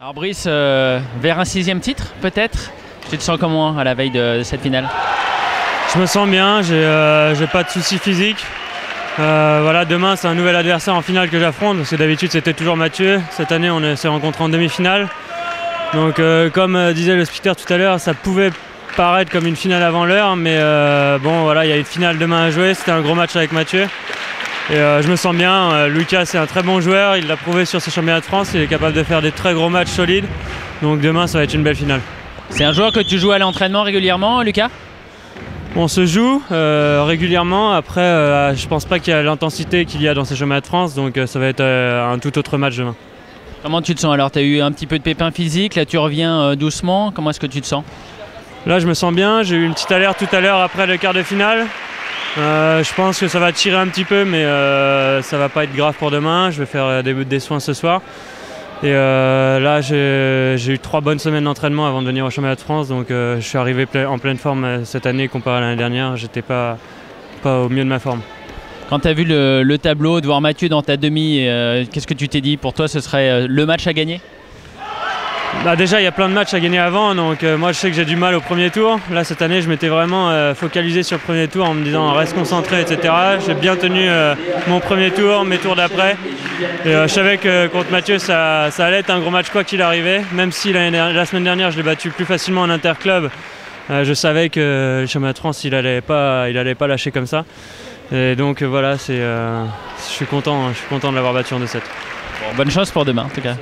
Alors Brice, vers un 6e titre peut-être? Tu te sens comment à la veille de cette finale? Je me sens bien, j'ai pas de soucis physiques. Voilà, demain c'est un nouvel adversaire en finale que j'affronte, parce que d'habitude c'était toujours Mathieu. Cette année on s'est rencontrés en demi-finale. Donc comme disait le speaker tout à l'heure, ça pouvait paraître comme une finale avant l'heure, mais bon voilà, il y a une finale demain à jouer, c'était un gros match avec Mathieu. Et je me sens bien, Lucas c'est un très bon joueur, il l'a prouvé sur ses championnats de France, il est capable de faire des très gros matchs solides. Donc demain ça va être une belle finale. C'est un joueur que tu joues à l'entraînement régulièrement, Lucas? On se joue régulièrement, après je pense pas qu'il y a l'intensité qu'il y a dans ces championnats de France, donc ça va être un tout autre match demain. Comment tu te sens alors? Tu as eu un petit peu de pépin physique, là tu reviens doucement, comment est-ce que tu te sens? Là je me sens bien, j'ai eu une petite alerte tout à l'heure après le quart de finale. Je pense que ça va tirer un petit peu, mais ça va pas être grave pour demain. Je vais faire des soins ce soir. Et là, j'ai eu 3 bonnes semaines d'entraînement avant de venir au championnat de France. Donc je suis arrivé en pleine forme cette année comparé à l'année dernière. J'étais pas au mieux de ma forme. Quand tu as vu le tableau, de voir Mathieu dans ta demi, qu'est-ce que tu t'es dit? Pour toi, ce serait le match à gagner? Bah déjà il y a plein de matchs à gagner avant, donc moi je sais que j'ai du mal au premier tour. Là cette année je m'étais vraiment focalisé sur le premier tour en me disant reste concentré, etc. J'ai bien tenu mon premier tour, mes tours d'après. Et je savais que contre Mathieu ça allait être un gros match quoi qu'il arrivait. Même si la semaine dernière je l'ai battu plus facilement en interclub, je savais que le championnat de France il allait pas lâcher comme ça. Et donc voilà, je suis content de l'avoir battu en 2-7. Bon, bonne chance pour demain en tout cas.